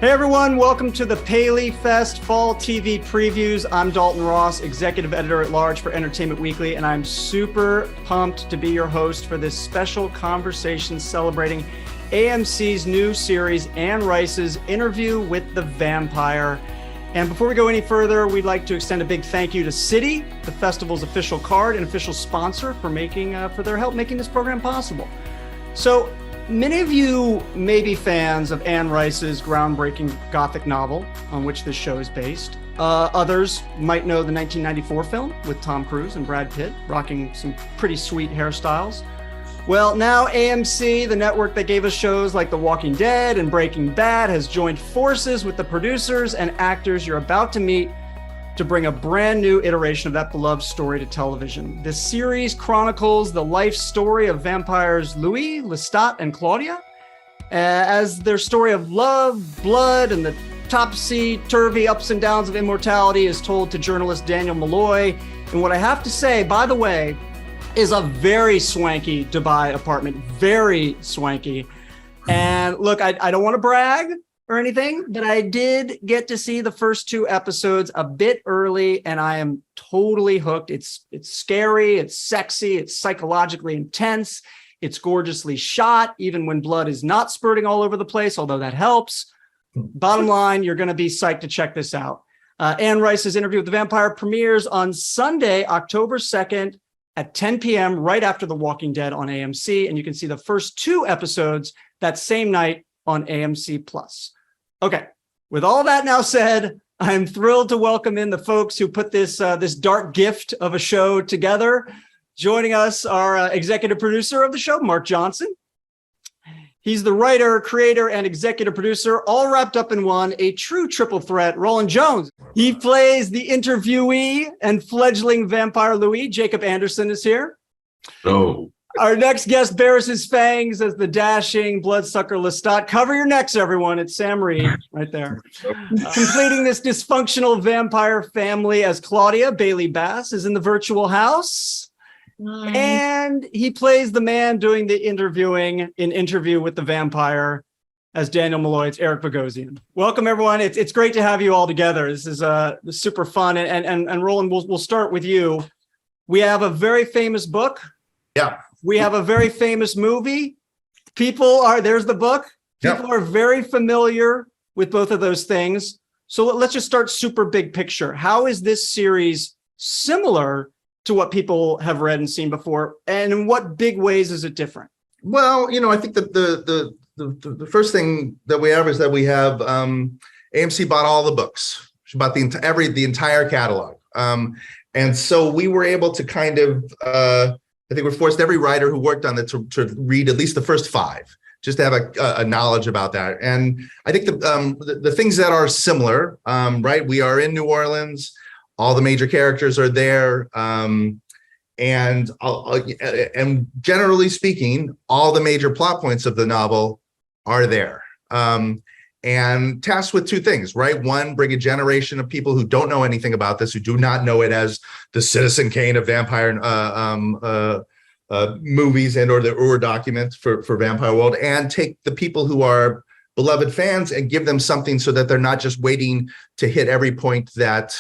Hey everyone, welcome to the PaleyFest Fall TV Previews. I'm Dalton Ross, Executive Editor-at-Large for Entertainment Weekly, and I'm super pumped to be your host for this special conversation celebrating AMC's new series, Anne Rice's Interview with the Vampire. And before we go any further, we'd like to extend a big thank you to Série, the festival's official card and official sponsor, for their help making this program possible. So, many of you may be fans of Anne Rice's groundbreaking Gothic novel on which this show is based. Others might know the 1994 film with Tom Cruise and Brad Pitt rocking some pretty sweet hairstyles. Well, now AMC, the network that gave us shows like The Walking Dead and Breaking Bad, has joined forces with the producers and actors you're about to meet to bring a brand new iteration of that beloved story to television. This series chronicles the life story of vampires Louis, Lestat, and Claudia, as their story of love, blood, and the topsy-turvy ups and downs of immortality is told to journalist Daniel Malloy in what I have to say, by the way, is a very swanky Dubai apartment, very swanky. And look, I don't want to brag or anything, but I did get to see the first two episodes a bit early, and I am totally hooked. It's scary, it's sexy, it's psychologically intense, it's gorgeously shot, even when blood is not spurting all over the place, although that helps. Bottom line, you're going to be psyched to check this out. Anne Rice's Interview with the Vampire premieres on Sunday, October 2nd at 10 p.m., right after The Walking Dead on AMC, and you can see the first two episodes that same night on AMC+. Okay, with all that now said, I'm thrilled to welcome in the folks who put this dark gift of a show together. Joining us, our executive producer of the show, Mark Johnson. He's the writer, creator, and executive producer, all wrapped up in one, a true triple threat, Rolin Jones. He plays the interviewee and fledgling vampire Louis. Jacob Anderson is here. Oh. Our next guest bears his fangs as the dashing bloodsucker Lestat. Cover your necks, everyone. It's Sam Reid right there. Completing this dysfunctional vampire family as Claudia, Bailey Bass, is in the virtual house. And he plays the man doing the interviewing in Interview with the Vampire as Daniel Malloy. It's Eric Bogosian. Welcome, everyone. It's great to have you all together. This is super fun. And Rolin, we'll start with you. We have a very famous book. Yeah. We have a very famous movie. There's the book. People are very familiar with both of those things. So let's just start super big picture. How is this series similar to what people have read and seen before? And in what big ways is it different? Well, I think that the first thing that we have is that we have AMC bought all the books. She bought the entire catalog. And so we were able to kind of I think we forced every writer who worked on it to read at least the first 5, just to have a knowledge about that. And I think the things that are similar, right? We are in New Orleans. All the major characters are there. And generally speaking, all the major plot points of the novel are there. And tasked with 2 things, right? One, bring a generation of people who don't know anything about this, who do not know it as the Citizen Kane of vampire movies and or the Ur document for Vampire World, and take the people who are beloved fans and give them something so that they're not just waiting to hit every point that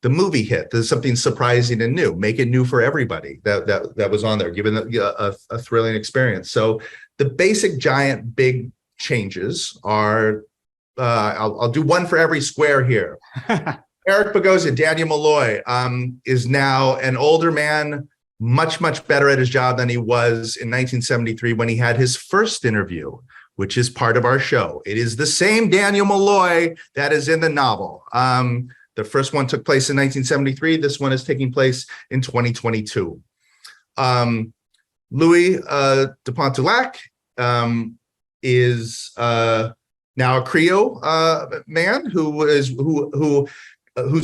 the movie hit. There's something surprising and new. Make it new for everybody that was on there, giving them a thrilling experience. So the basic giant big changes are, I'll do one for every square here. Eric Bogosian, Daniel Malloy, is now an older man, much, much better at his job than he was in 1973 when he had his first interview, which is part of our show. It is the same Daniel Malloy that is in the novel. The first one took place in 1973. This one is taking place in 2022. Louis de Pontelac is now a Creole man whose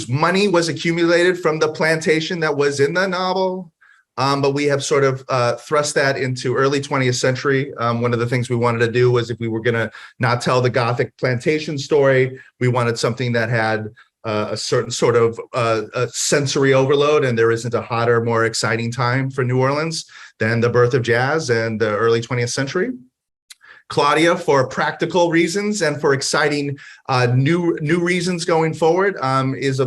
money was accumulated from the plantation that was in the novel. But we have sort of thrust that into early 20th century. One of the things we wanted to do was, if we were going to not tell the Gothic plantation story, we wanted something that had a certain sort of sensory overload, and there isn't a hotter, more exciting time for New Orleans than the birth of jazz and the early 20th century. Claudia for practical reasons and for exciting new reasons going forward. Is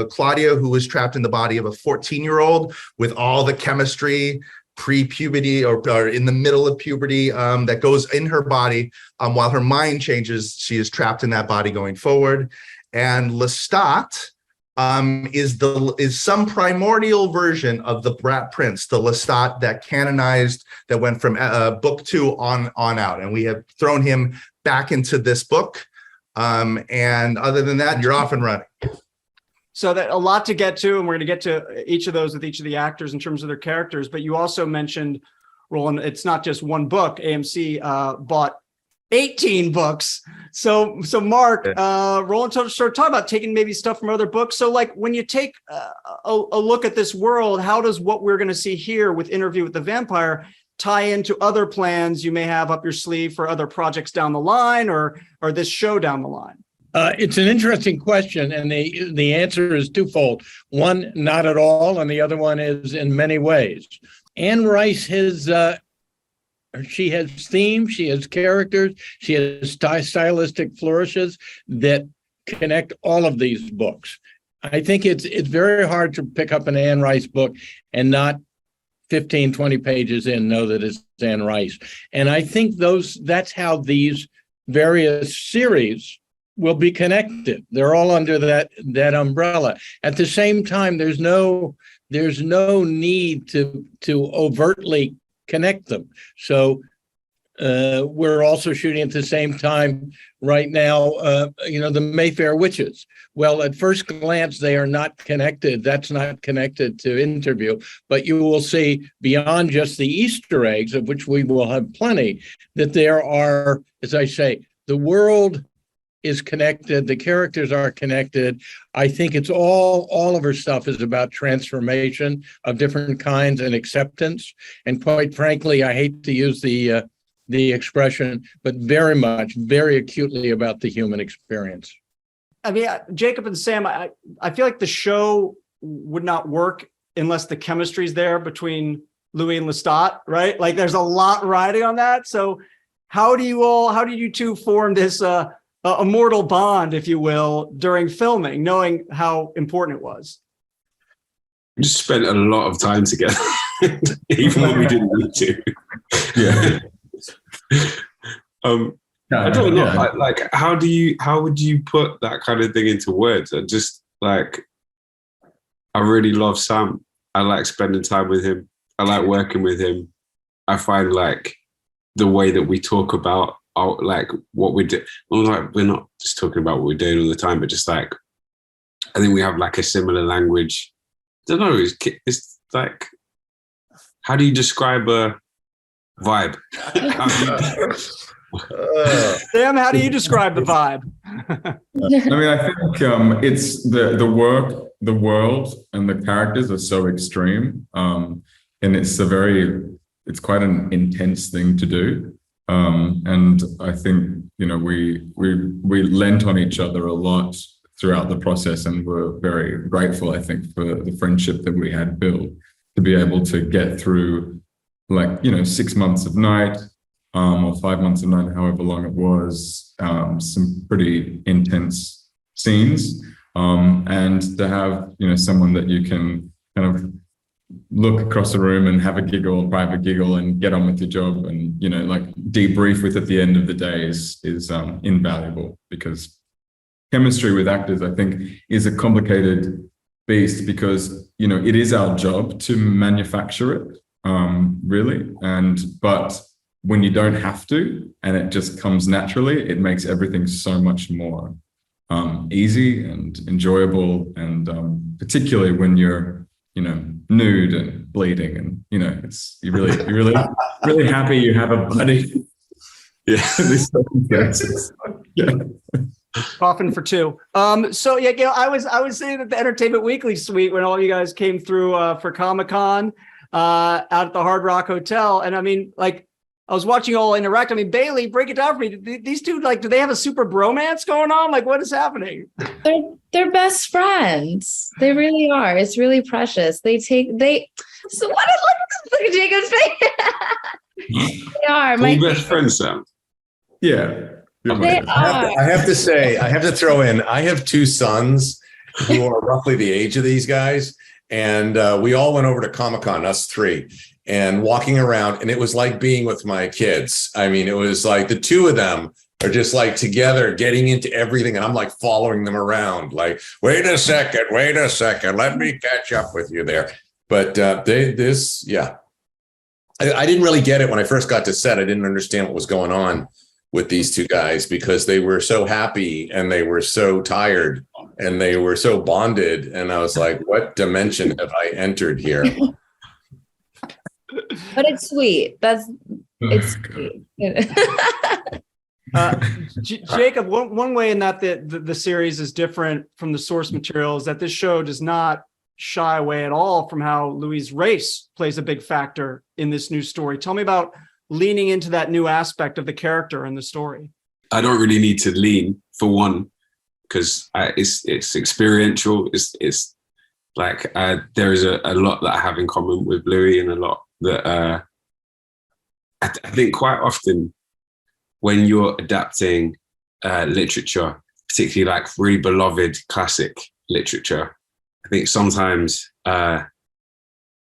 Claudia, who was trapped in the body of a 14-year-old with all the chemistry pre-puberty or in the middle of puberty that goes in her body. While her mind changes, she is trapped in that body going forward. And Lestat is some primordial version of the Brat Prince, the Lestat that canonized, that went from book 2 on out. And we have thrown him back into this book. And other than that, you're off and running. So that a lot to get to, and we're going to get to each of those with each of the actors in terms of their characters. But you also mentioned, Rolin, it's not just one book. AMC bought 18 books. So Mark, Rolin started talking about taking maybe stuff from other books. So like when you take a look at this world, how does what we're going to see here with Interview with the Vampire tie into other plans you may have up your sleeve for other projects down the line, or this show down the line? It's an interesting question, and the answer is twofold. One, not at all, and the other one is in many ways. Anne Rice she has themes, she has characters, she has stylistic flourishes that connect all of these books. I think it's very hard to pick up an Anne Rice book and not 15, 20 pages in know that it's Anne Rice. And I think that's how these various series will be connected. They're all under that umbrella. At the same time, there's no need to overtly connect them. So we're also shooting at the same time right now, the Mayfair Witches. Well, at first glance, they are not connected. That's not connected to Interview, but you will see beyond just the Easter eggs, of which we will have plenty, that there are, as I say, the world is connected, the characters are connected. I think it's all of her stuff is about transformation of different kinds and acceptance. And quite frankly, I hate to use the expression, but very acutely about the human experience. I mean, Jacob and Sam, I feel like the show would not work unless the chemistry is there between Louis and Lestat, right? Like there's a lot riding on that. So how did you two form this immortal bond, if you will, during filming, knowing how important it was? We just spent a lot of time together, even when we didn't need to. Yeah. I don't know. Like, how would you put that kind of thing into words? I really love Sam. I like spending time with him. I like working with him. I find like the way that we talk about like what we do. Well, like we're not just talking about what we're doing all the time, but just like I think we have like a similar language. I don't know. It's like, how do you describe a vibe? Sam, how do you describe the vibe? I mean, I think it's the work, the world, and the characters are so extreme, and it's quite an intense thing to do. And I think we lent on each other a lot throughout the process, and we're very grateful, I think, for the friendship that we had built to be able to get through 6 months of night. Or 5 months of night, however long it was, some pretty intense scenes, and to have someone that you can kind of look across the room and have a giggle, a private giggle, and get on with your job, and debrief with at the end of the day is invaluable, because chemistry with actors, I think, is a complicated beast, because it is our job to manufacture it, really, but when you don't have to, and it just comes naturally, it makes everything so much more easy and enjoyable. And particularly when you're, nude and bleeding, and you're really happy you have a buddy. Yeah, these circumstances. Yeah. Coffin for two. So yeah, I was saying at the Entertainment Weekly suite when all you guys came through for Comic-Con out at the Hard Rock Hotel, and I mean, I was watching you all interact. I mean, Bailey, break it down for me. These two, do they have a super bromance going on? What is happening? They're best friends. They really are. It's really precious. So look at Jacob's face. They are. My best friends, Sam. Yeah. They are. I have to say, I have to throw in, I have two sons who are roughly the age of these guys. And we all went over to Comic-Con, us three, and walking around. And it was like being with my kids. I mean, it was like the two of them are just like together getting into everything. And I'm like following them around like, wait a second, let me catch up with you there. But I didn't really get it when I first got to set. I didn't understand what was going on with these two guys because they were so happy and they were so tired and they were so bonded. And I was like, what dimension have I entered here? But it's sweet. It's sweet. Jacob, one way in that the series is different from the source material is that this show does not shy away at all from how Louis' race plays a big factor in this new story. Tell me about leaning into that new aspect of the character in the story. I don't really need to lean, for one, because it's experiential. It's like there is a lot that I have in common with Louis, and a lot that I think quite often when you're adapting literature, particularly like really beloved classic literature, I think sometimes you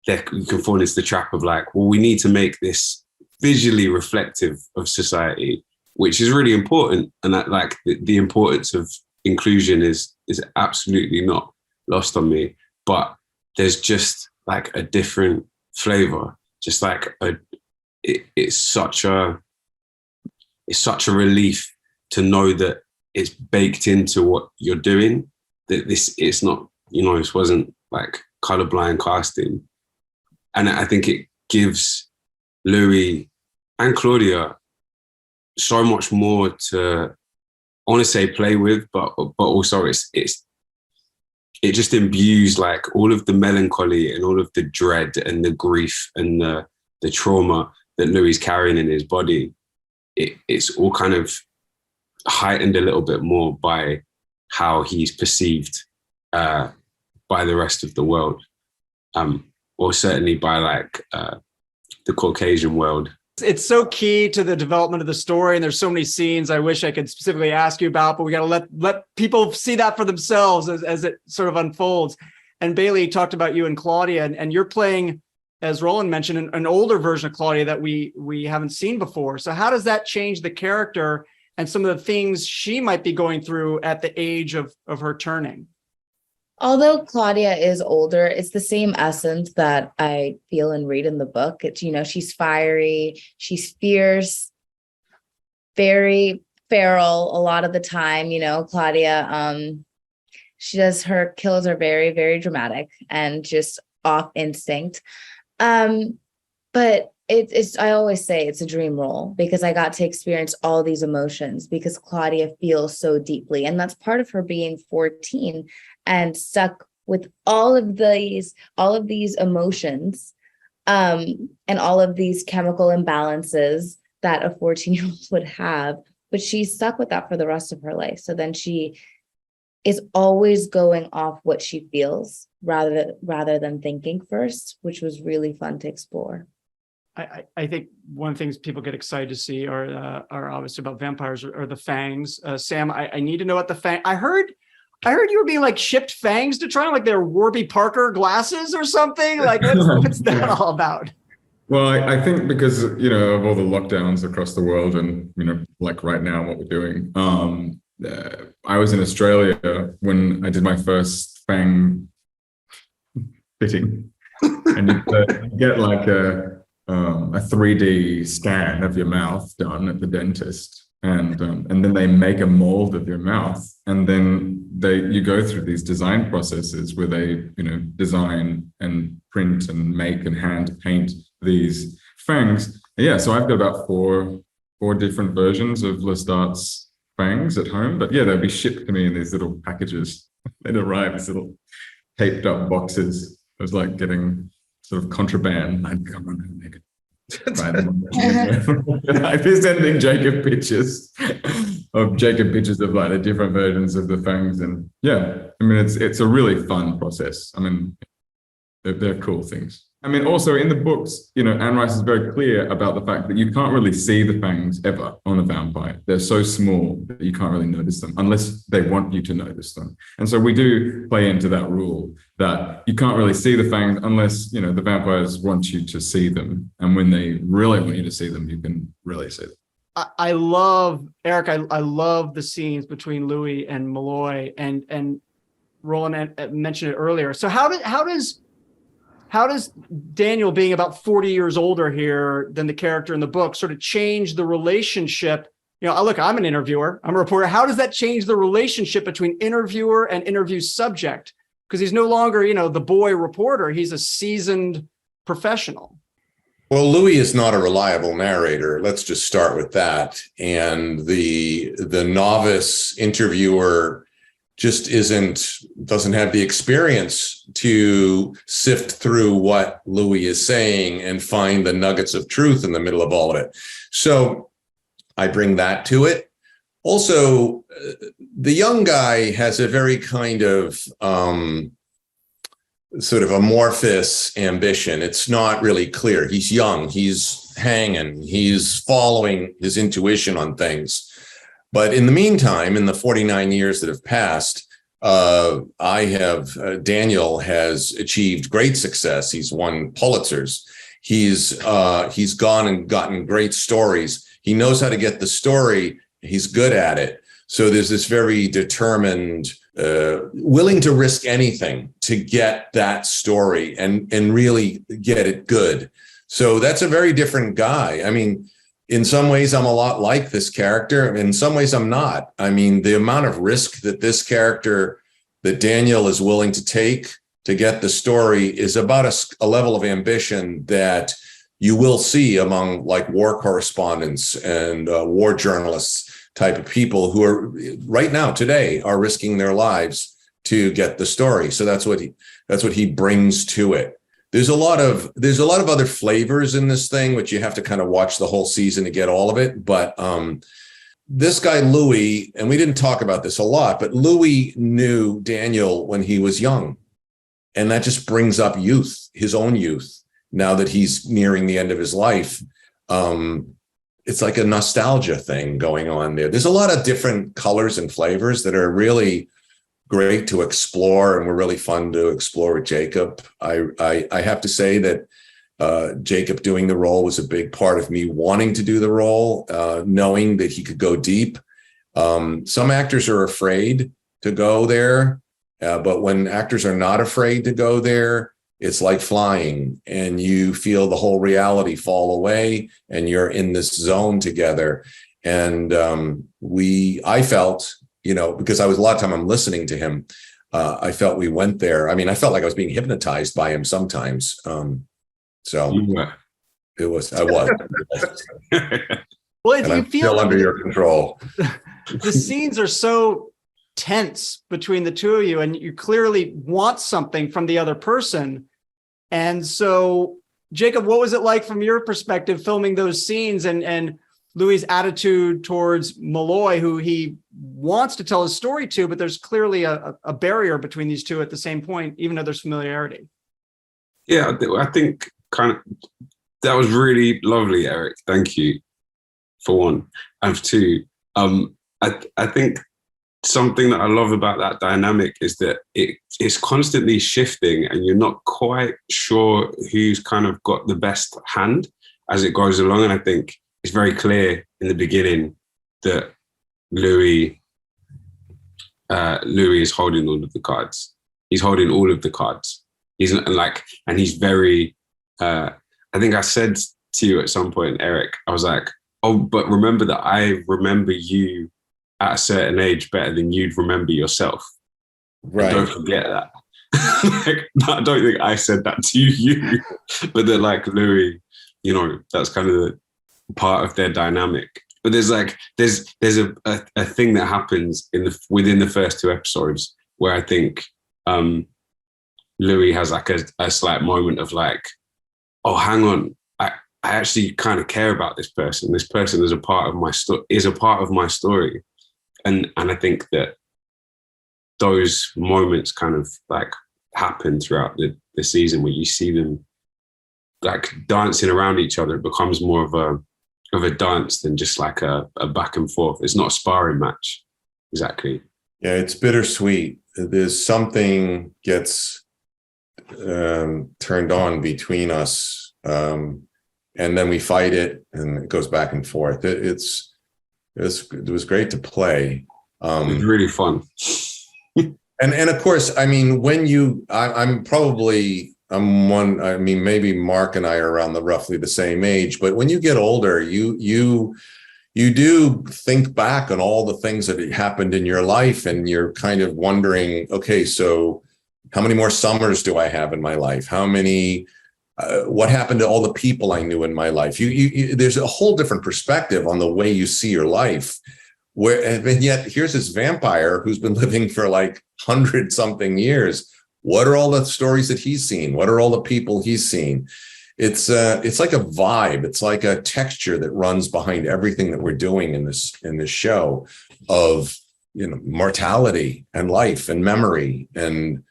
can fall into the trap of like, well, we need to make this visually reflective of society, which is really important. And that like the importance of inclusion is absolutely not lost on me. But there's just like a different flavor, just like it's such a relief to know that it's baked into what you're doing, that it's not, this wasn't like colorblind casting. And I think it gives Louis and Claudia so much more to, I want to say play with, but also it just imbues like all of the melancholy and all of the dread and the grief and the trauma that Louis is carrying in his body. It's all kind of heightened a little bit more by how he's perceived by the rest of the world, or certainly by like the Caucasian world. It's so key to the development of the story, and there's so many scenes I wish I could specifically ask you about, but we got to let people see that for themselves as it sort of unfolds. And Bailey talked about you and Claudia, and you're playing, as Rolin mentioned, an older version of Claudia that we haven't seen before. So how does that change the character and some of the things she might be going through at the age of her turning? Although Claudia is older, it's the same essence that I feel and read in the book. It's, she's fiery, she's fierce, very feral a lot of the time. Claudia, she does, her kills are very, very dramatic and just off instinct. But it's I always say it's a dream role because I got to experience all these emotions because Claudia feels so deeply. And that's part of her being 14 and stuck with all of these emotions, and all of these chemical imbalances that a 14-year-old would have, but she's stuck with that for the rest of her life. So then she is always going off what she feels rather than thinking first, which was really fun to explore. I think one of the things people get excited to see are obviously about vampires are the fangs. Sam, I need to know what the fang. I heard you were being like shipped fangs to try on, like they're Warby Parker glasses or something. Like what's that all about? Well, I think because of all the lockdowns across the world, and like right now what we're doing. I was in Australia when I did my first fang fitting, and you get like a 3D scan of your mouth done at the dentist, and then they make a mold of your mouth, and then you go through these design processes where they design and print and make and hand paint these fangs. Yeah, so I've got about four different versions of Lestat's fangs at home, but yeah, they'll be shipped to me in these little packages. They'd arrive as little taped up boxes. It was like getting sort of contraband. I'd come on and make it. I'd be sending Jacob pictures of like the different versions of the fangs, and yeah, I mean it's a really fun process. I mean, they're cool things. I mean, also in the books, Anne Rice is very clear about the fact that you can't really see the fangs ever on a vampire. They're so small that you can't really notice them unless they want you to notice them. And so we do play into that rule that you can't really see the fangs unless, the vampires want you to see them. And when they really want you to see them, you can really see them. I love, Eric, I love the scenes between Louis and Malloy, and Rolin mentioned it earlier. So how does Daniel, being about 40 years older here than the character in the book, sort of change the relationship? Look, I'm an interviewer, I'm a reporter. How does that change the relationship between interviewer and interview subject? Because he's no longer, the boy reporter. He's a seasoned professional. Well, Louis is not a reliable narrator. Let's just start with that. And the novice interviewer just doesn't have the experience to sift through what Louis is saying and find the nuggets of truth in the middle of all of it. So I bring that to it. Also, the young guy has a very kind of sort of amorphous ambition. It's not really clear. He's young, he's hanging, he's following his intuition on things. But in the meantime, in the 49 years that have passed, Daniel has achieved great success. He's won Pulitzers. He's gone and gotten great stories. He knows how to get the story. He's good at it. So there's this very determined, willing to risk anything to get that story and really get it good. So that's a very different guy. I mean, in some ways, I'm a lot like this character. In some ways, I'm not. I mean, the amount of risk that that Daniel is willing to take to get the story is about a level of ambition that you will see among like war correspondents and war journalists type of people who are right now today are risking their lives to get the story. So that's what he brings to it. There's a lot of other flavors in this thing, which you have to kind of watch the whole season to get all of it. But this guy, Louis, and we didn't talk about this a lot, but Louis knew Daniel when he was young. And that just brings up youth, his own youth, now that he's nearing the end of his life. It's like a nostalgia thing going on there. There's a lot of different colors and flavors that are really great to explore, and were really fun to explore with Jacob. I have to say that Jacob doing the role was a big part of me wanting to do the role, knowing that he could go deep. Some actors are afraid to go there, but when actors are not afraid to go there, it's like flying, and you feel the whole reality fall away, and you're in this zone together. And I felt, because a lot of time I'm listening to him, I felt we went there. I mean, I felt like I was being hypnotized by him sometimes. I was. Well, if you I'm feel still under your control. The scenes are so tense between the two of you, and you clearly want something from the other person. And so, Jacob, what was it like from your perspective filming those scenes, and Louis' attitude towards Malloy, who he wants to tell his story to, but there's clearly a barrier between these two at the same point, even though there's familiarity? Yeah, I think kind of that was really lovely, Eric. Thank you, for one. And for two, I think something that I love about that dynamic is that it's constantly shifting, and you're not quite sure who's kind of got the best hand as it goes along. And I think it's very clear in the beginning that Louis is holding all of the cards. He's holding all of the cards. He's very, I think I said to you at some point, Eric, I was like, oh, but remember that I remember you at a certain age better than you'd remember yourself. Right. And don't forget that. I don't think I said that to you, but they're like, Louis, that's kind of the part of their dynamic. But there's a thing that happens within the first two episodes where I think Louis has like a slight moment of like, oh, hang on, I actually kind of care about this person. This person is a part of my story. And I think that those moments kind of like happen throughout the season where you see them like dancing around each other. It becomes more of a dance than just like a back and forth. It's not a sparring match. Exactly. Yeah, it's bittersweet. There's something gets turned on between us, and then we fight it, and it goes back and forth. It was great to play. It was really fun. And of course, I mean, maybe Mark and I are around roughly the same age, but when you get older, you do think back on all the things that happened in your life, and you're kind of wondering, okay, so how many more summers do I have in my life? How many, what happened to all the people I knew in my life? There's a whole different perspective on the way you see your life. And yet here's this vampire who's been living for like 100-something years. What are all the stories that he's seen? What are all the people he's seen? It's like a vibe. It's like a texture that runs behind everything that we're doing in this show of, mortality and life and memory and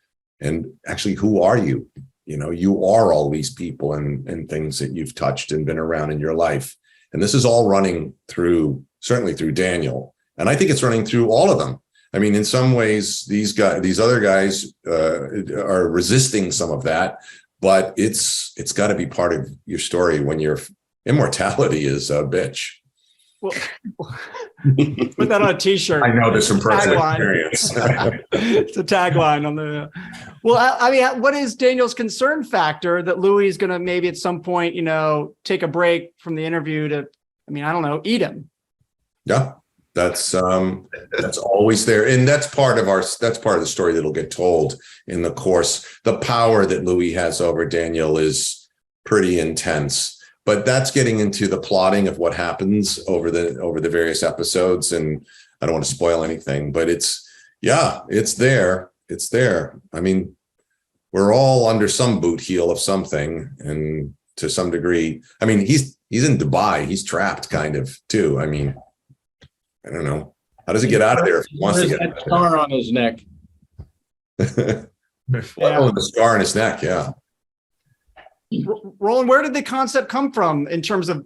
actually, who are you? You are all these people and things that you've touched and been around in your life. And this is all running certainly through Daniel. And I think it's running through all of them. I mean, in some ways, these other guys are resisting some of that, but it's got to be part of your story when your immortality is a bitch. Well, put that on a T-shirt. I know this from personal experience. It's a tagline on the. Well, I mean, what is Daniel's concern factor that Louis is going to maybe at some point, take a break from the interview to, I don't know, eat him? Yeah. That's always there. And that's part of the story that'll get told in the course. The power that Louis has over Daniel is pretty intense, but that's getting into the plotting of what happens over the various episodes. And I don't want to spoil anything, but it's there. It's there. I mean, we're all under some boot heel of something, and to some degree, I mean, he's in Dubai. He's trapped kind of too. I mean, I don't know. How does he get out of there if he wants to get out of there? Scar on his neck. Oh, the scar on his neck, yeah. Rolin, where did the concept come from in terms of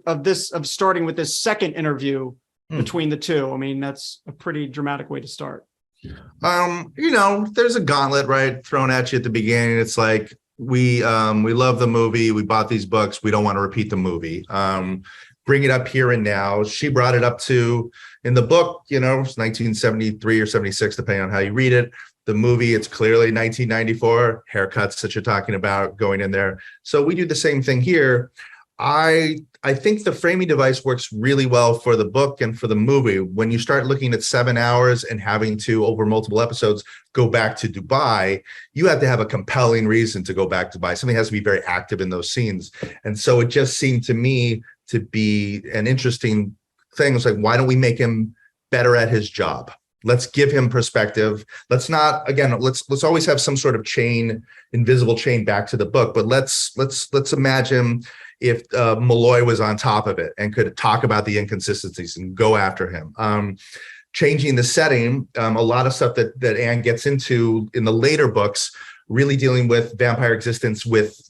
starting with this second interview between the two? I mean, that's a pretty dramatic way to start. There's a gauntlet, right, thrown at you at the beginning. It's like, we love the movie. We bought these books. We don't want to repeat the movie. Bring it up here and now. She brought it up in the book, it's 1973 or 76, depending on how you read it. The movie, it's clearly 1994, haircuts that you're talking about going in there. So we do the same thing here. I think the framing device works really well for the book and for the movie. When you start looking at 7 hours and having to, over multiple episodes, go back to Dubai, you have to have a compelling reason to go back to Dubai. Something has to be very active in those scenes. And so it just seemed to me to be an interesting thing. It's like, why don't we make him better at his job? Let's give him perspective. Let's always have some sort of invisible chain back to the book, but let's imagine if Malloy was on top of it and could talk about the inconsistencies and go after him. Changing the setting, a lot of stuff that Anne gets into in the later books, really dealing with vampire existence with,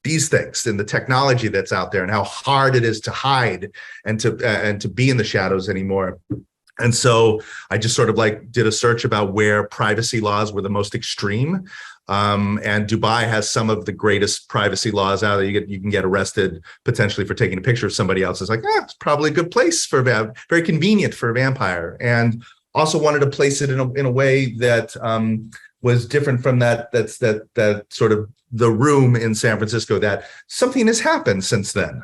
these things and the technology that's out there and how hard it is to hide and to be in the shadows anymore. And so I just sort of did a search about where privacy laws were the most extreme. And Dubai has some of the greatest privacy laws out there. You can get arrested potentially for taking a picture of somebody else. It's like, it's probably a good place very convenient for a vampire. And also wanted to place it in a way that was different from that sort of the room in San Francisco, that something has happened since then.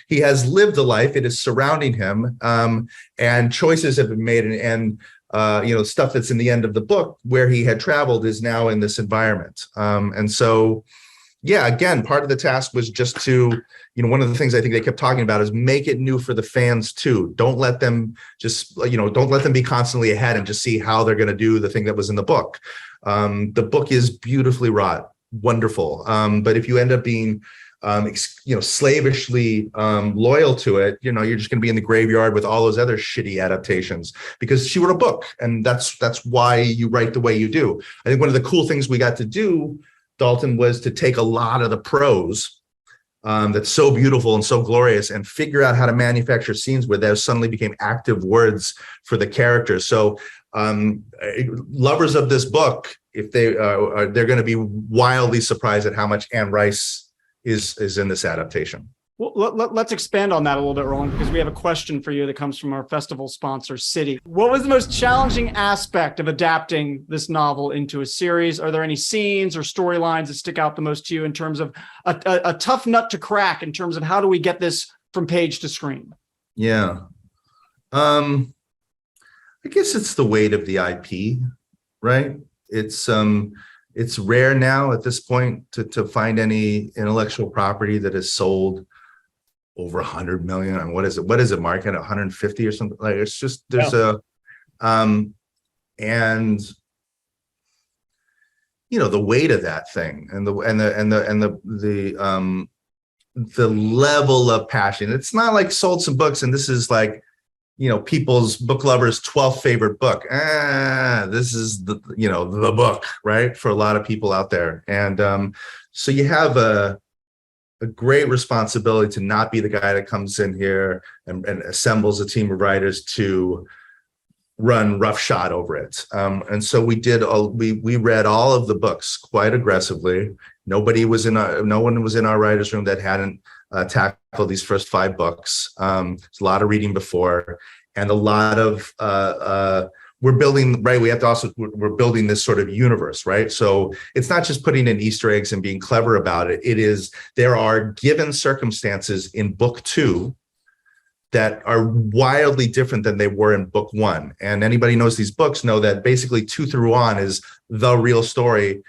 He has lived a life, it is surrounding him, and choices have been made, and stuff that's in the end of the book where he had traveled is now in this environment. And so, again, part of the task was just to, one of the things I think they kept talking about is make it new for the fans too. Don't let them don't let them be constantly ahead and just see how they're going to do the thing that was in the book. The book is beautifully wrought, wonderful. But if you end up being, slavishly loyal to it, you're just going to be in the graveyard with all those other shitty adaptations, because she wrote a book, and that's why you write the way you do. I think one of the cool things we got to do, Dalton, was to take a lot of the prose that's so beautiful and so glorious, and figure out how to manufacture scenes where those suddenly became active words for the characters. So lovers of this book, if they're going to be wildly surprised at how much Anne Rice is in this adaptation. Well, let's expand on that a little bit, Rolin, because we have a question for you that comes from our festival sponsor, City. What was the most challenging aspect of adapting this novel into a series? Are there any scenes or storylines that stick out the most to you in terms of a tough nut to crack in terms of how do we get this from page to screen? Yeah. I guess it's the weight of the IP, right? It's rare now at this point to find any intellectual property that is sold over 100 million. And what is it Mark, at 150 or something? Like, it's just, there's and you know, the weight of that thing and the level of passion. It's not like sold some books and this is like, you know, people's book lovers' 12th favorite book. This is the book, right? For a lot of people out there. And so you have a great responsibility to not be the guy that comes in here and assembles a team of writers to run roughshod over it. And so we read all of the books quite aggressively. No one was in our writers' room that hadn't tackled these first 5 books. There's a lot of reading before, and a lot of we're building, right? We're building this sort of universe, right? So it's not just putting in Easter eggs and being clever about it. There are given circumstances in book 2 that are wildly different than they were in book 1. And anybody who knows these books know that basically 2 through on is the real story.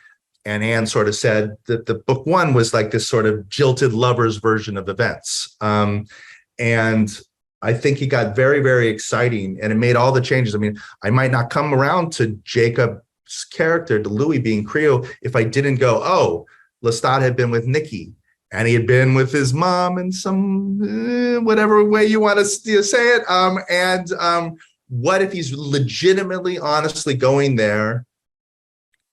And Anne sort of said that the book 1 was like this sort of jilted lovers version of events. And I think it got very, very exciting, and it made all the changes. I mean, I might not come around to Jacob's character, to Louis being Creole, if I didn't go, oh, Lestat had been with Nikki, and he had been with his mom in some whatever way you want to say it. What if he's legitimately, honestly going there?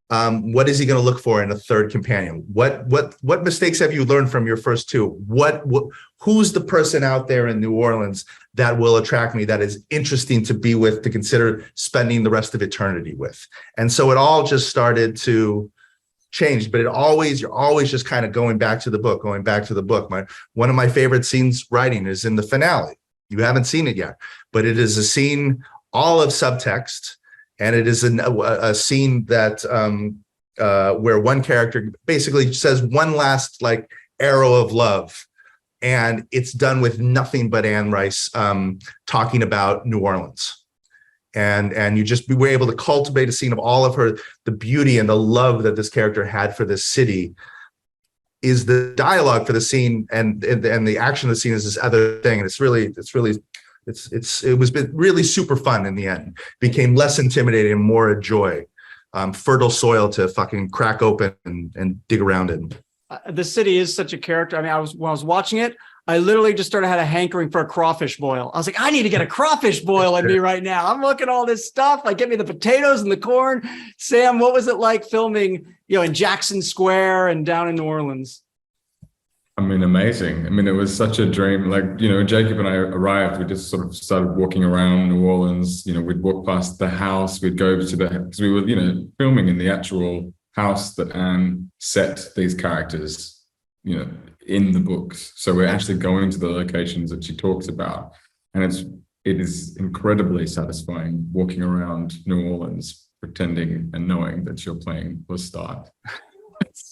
What is he going to look for in a third companion? What mistakes have you learned from your first 2? Who's the person out there in New Orleans that will attract me, that is interesting to be with, to consider spending the rest of eternity with? And so it all just started to change, but you're always just kind of going back to the book. One of my favorite scenes writing is in the finale. You haven't seen it yet, but it is a scene all of subtext. And it is a scene that where one character basically says one last like arrow of love, and it's done with nothing but Anne Rice talking about New Orleans, and we were able to cultivate a scene of all of the beauty and the love that this character had for this city. Is the dialogue for the scene and the action of the scene is this other thing, and it was really super fun in the end. Became less intimidating and more a joy. Fertile soil to fucking crack open and dig around in. The city is such a character. I mean, when I was watching it, I literally just had a hankering for a crawfish boil. I was like, I need to get a crawfish boil in me right now. I'm looking at all this stuff. Like, get me the potatoes and the corn. Sam, what was it like filming, in Jackson Square and down in New Orleans? I mean, amazing. I mean, it was such a dream. Like, Jacob and I arrived, we just sort of started walking around New Orleans. We'd walk past the house, we'd go over to because we were, filming in the actual house that Anne set these characters, in the books. So we're actually going to the locations that she talks about. And it is incredibly satisfying walking around New Orleans, pretending and knowing that you're playing Lestat.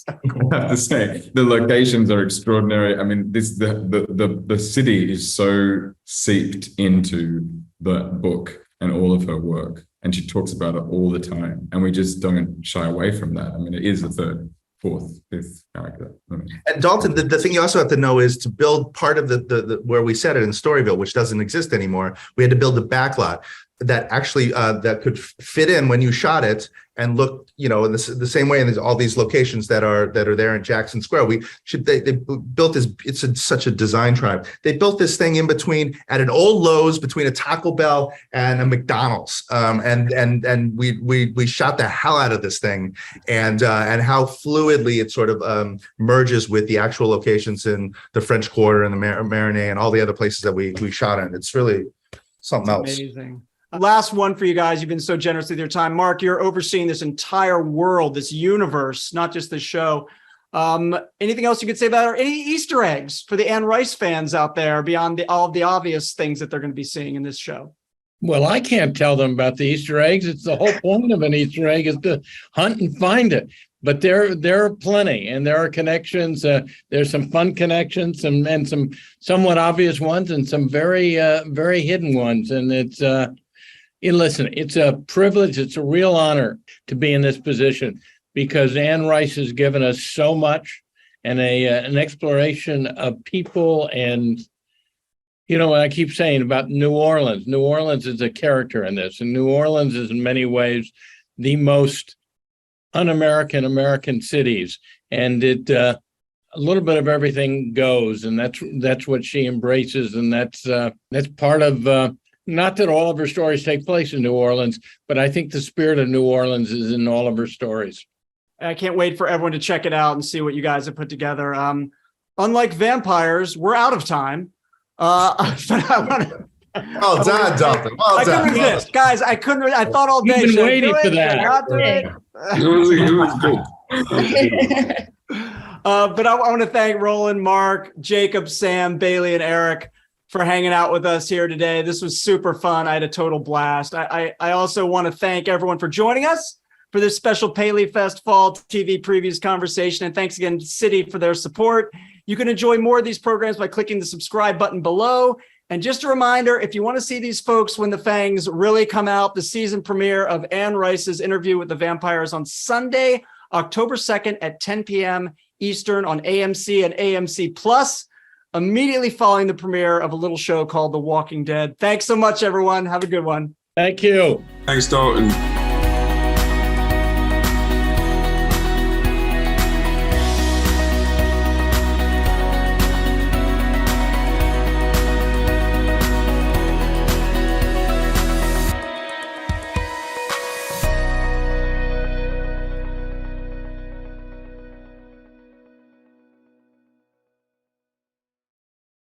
I have to say, the locations are extraordinary. I mean, the city is so seeped into the book and all of her work, and she talks about it all the time, and we just don't shy away from that. I mean, it is a third, fourth, fifth character. And Dalton, the thing you also have to know is to build part of the where we set it in Storyville, which doesn't exist anymore. We had to build a backlot. that actually that could fit in when you shot it and look, in the same way in all these locations that are there in Jackson Square. They built this. It's such a design tribe. They built this thing in between at an old Lowe's between a Taco Bell and a McDonald's. And we shot the hell out of this thing, and how fluidly it sort of merges with the actual locations in the French Quarter and the Marinée and all the other places that we shot in. It's really something else. Amazing. Last one for you guys. You've been so generous with your time. Mark, you're overseeing this entire world, this universe, not just this show. Anything else you could say about it, or any Easter eggs for the Anne Rice fans out there beyond all of the obvious things that they're going to be seeing in this show? Well, I can't tell them about the Easter eggs. It's the whole point of an Easter egg is to hunt and find it. But there are plenty, and there are connections. There's some fun connections and some somewhat obvious ones, and some very very hidden ones. And it's listen, it's a privilege. It's a real honor to be in this position because Anne Rice has given us so much, and an exploration of people. And I keep saying about New Orleans. New Orleans is a character in this, and New Orleans is in many ways the most un-American American cities, and it a little bit of everything goes, and that's what she embraces, and that's part of not that all of her stories take place in New Orleans, but I think the spirit of New Orleans is in all of her stories. I can't wait for everyone to check it out and see what you guys have put together. Unlike vampires, we're out of time. But I want to. Well done, Dalton. Well done. I couldn't resist, guys. I thought all day. You've been waiting for that. It was good. But I want to thank Rolin, Mark, Jacob, Sam, Bailey, and Eric for hanging out with us here today. This was super fun. I had a total blast. I also want to thank everyone for joining us for this special PaleyFest Fall TV Previews conversation. And thanks again to Citi for their support. You can enjoy more of these programs by clicking the subscribe button below. And just a reminder, if you want to see these folks when the fangs really come out, the season premiere of Anne Rice's Interview with the Vampires on Sunday, October 2nd at 10 p.m. Eastern on AMC and AMC Plus, immediately following the premiere of a little show called The Walking Dead. Thanks so much, everyone. Have a good one. Thank you. Thanks, Dalton.